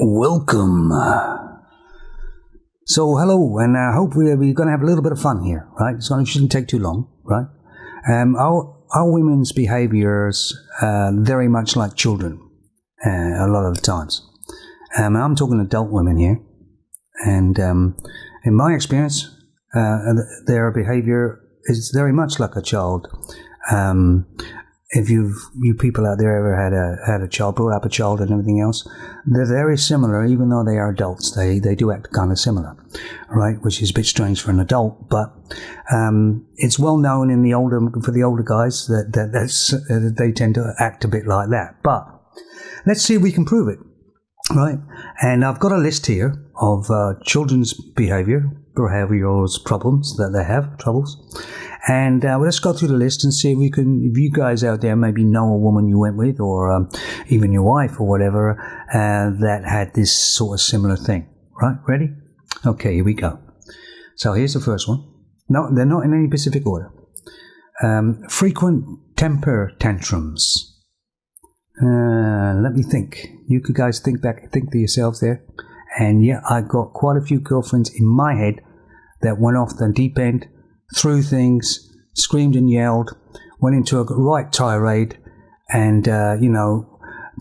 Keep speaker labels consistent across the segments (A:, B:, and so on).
A: Welcome. So, hello, and I hope we're going to have a little bit of fun here, right? So it shouldn't take too long, right? Our women's behaviours very much like children a lot of the times. I'm talking adult women here, and in my experience, their behaviour is very much like a child. If you people out there ever had a child, brought up a child and everything else, they're very similar, even though they are adults. They do act kind of similar, right? Which is a bit strange for an adult, but it's well known for the older guys that they tend to act a bit like that. But let's see if we can prove it, right? And I've got a list here of children's behavioural problems that they have, troubles. And let's go through the list and see if you guys out there maybe know a woman you went with, or even your wife or whatever, that had this sort of similar thing. Right? Ready? Okay, here we go. So here's the first one. No, they're not in any specific order. Frequent temper tantrums. Let me think. You guys think to yourselves there. And yeah, I got quite a few girlfriends in my head that went off the deep end, threw things, screamed and yelled, went into a right tirade, and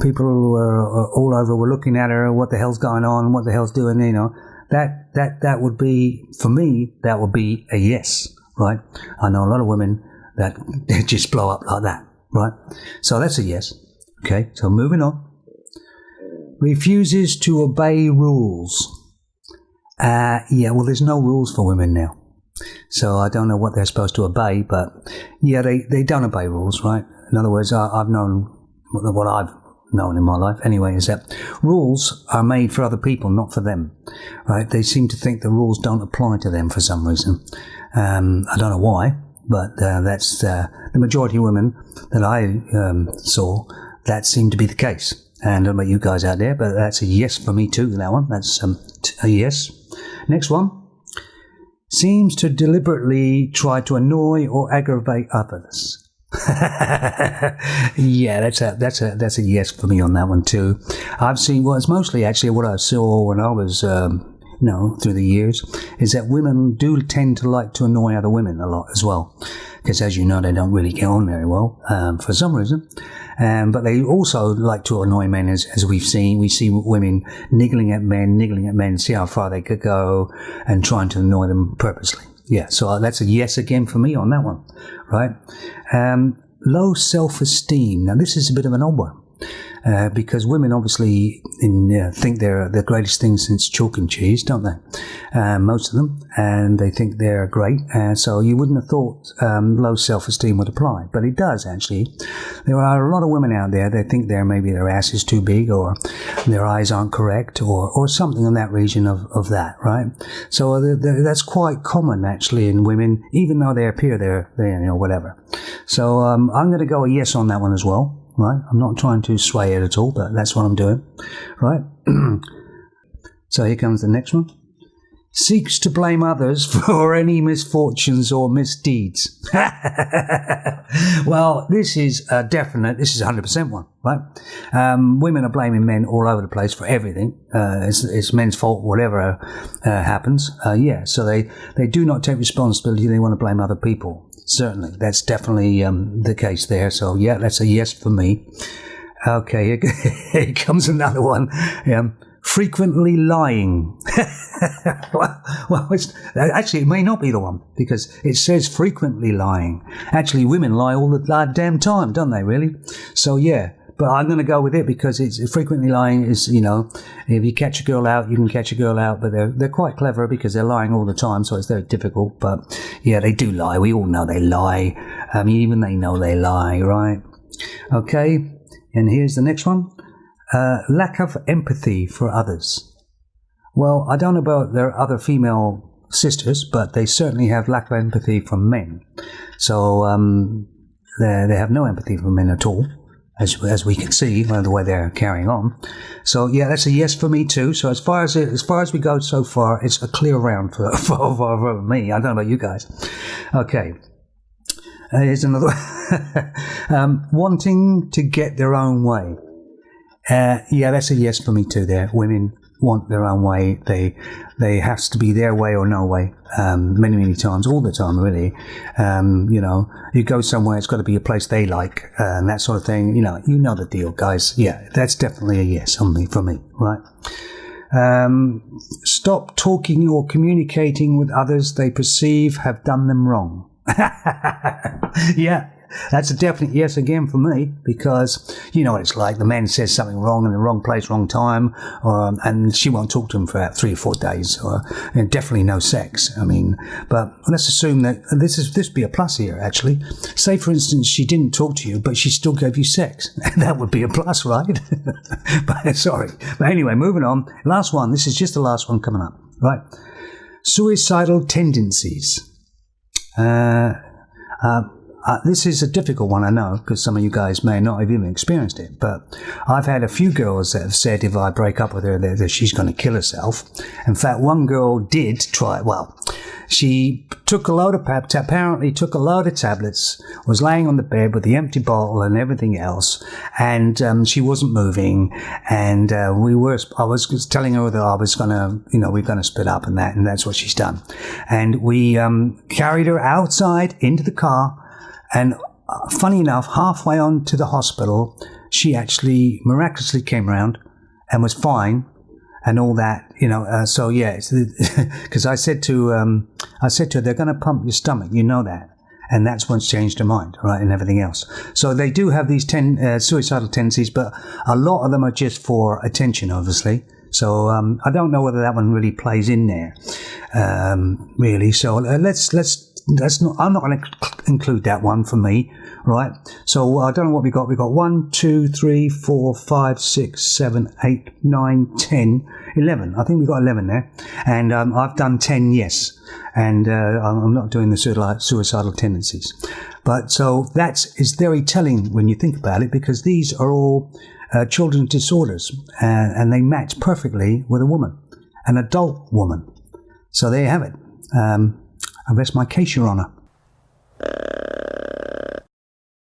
A: people were all over were looking at her. What the hell's going on? What the hell's doing? That would be, for me, that would be a yes, right? I know a lot of women that they just blow up like that, right? So that's a yes. Okay, so moving on. Refuses to obey rules. Well, there's no rules for women now. So I don't know what they're supposed to obey, but yeah, they don't obey rules, right? In other words, I've known what I've known in my life anyway, is that rules are made for other people, not for them, right? They seem to think the rules don't apply to them for some reason. I don't know why, but that's the majority of women that I saw, that seemed to be the case. And I don't know about you guys out there, but that's a yes for me too, that one. That's a yes. Next one. Seems to deliberately try to annoy or aggravate others. Yeah, that's a yes for me on that one too. I've seen, well, it's mostly actually what I saw when I was, through the years, is that women do tend to like to annoy other women a lot as well. Because as you know, they don't really get on very well for some reason. But they also like to annoy men, as we've seen. We see women niggling at men, see how far they could go, and trying to annoy them purposely. Yeah, so that's a yes again for me on that one, right? Low self-esteem. Now, this is a bit of an odd one. Because women obviously think they're the greatest thing since chalk and cheese, don't they? Most of them, and they think they're great. So you wouldn't have thought low self-esteem would apply, but it does actually. There are a lot of women out there that think maybe their ass is too big, or their eyes aren't correct, or something in that region of that, right? So that's quite common actually in women, even though they appear they're whatever. So I'm going to go a yes on that one as well. Right, I'm not trying to sway it at all, but that's what I'm doing. Right. So here comes the next one. Seeks to blame others for any misfortunes or misdeeds. Well, this is a definite. This is 100% one. Right. Women are blaming men all over the place for everything. It's men's fault, whatever happens. So they do not take responsibility. They want to blame other people. Certainly, that's definitely the case there. So, yeah, that's a yes for me. Okay, here comes another one. Frequently lying. well, actually, it may not be the one, because it says frequently lying. Actually, women lie all the damn time, don't they, really? So, yeah. But I'm going to go with it because it's frequently lying is, if you catch a girl out, you can catch a girl out, but they're quite clever because they're lying all the time, so it's very difficult. But yeah, they do lie. We all know they lie. I mean, even they know they lie, right? Okay, and here's the next one. Lack of empathy for others. Well, I don't know about their other female sisters, but they certainly have lack of empathy for men. So they have no empathy for men at all. As we can see by the way they're carrying on. So yeah, that's a yes for me too. So as far as we go so far, it's a clear round for me. I don't know about you guys. Okay. Here's another one. Wanting to get their own way. Yeah, that's a yes for me too. There, women want their own way. They have to be their way or no way. Many times, all the time, really. You go somewhere, it's got to be a place they like, and that sort of thing. You know the deal, guys. Yeah, that's definitely a yes for me, right? Stop talking or communicating with others they perceive have done them wrong. Yeah, that's a definite yes again for me, because you know what it's like. The man says something wrong in the wrong place, wrong time, and she won't talk to him for about 3 or 4 days, and definitely no sex. I mean, but let's assume that this be a plus here, actually. Say, for instance, she didn't talk to you, but she still gave you sex. That would be a plus, right? But sorry. But anyway, moving on. Last one. This is just the last one coming up, right? Suicidal tendencies. This is a difficult one, I know, because some of you guys may not have even experienced it. But I've had a few girls that have said if I break up with her, that she's going to kill herself. In fact, one girl did try. Well, she took apparently took a load of tablets, was laying on the bed with the empty bottle and everything else, and she wasn't moving. And I was telling her that I was going to, we're going to split up and that's what she's done. And we carried her outside into the car. And funny enough, halfway on to the hospital, she actually miraculously came around and was fine and all that, So yeah, because I said to her, they're going to pump your stomach, you know that. And that's what's changed her mind, right, and everything else. So they do have these suicidal tendencies, but a lot of them are just for attention, obviously. So I don't know whether that one really plays in there, really. So I'm not going to include that one for me, right? So I don't know what we got. We got 1, 2, 3, 4, 5, 6, 7, 8, 9, 10, 11. I think we got 11 there, and I've done 10 yes, and I'm not doing the suicidal tendencies. But so that is very telling when you think about it, because these are all children's disorders, and they match perfectly with a woman, an adult woman. So there you have it. I rest my case, Your Honour.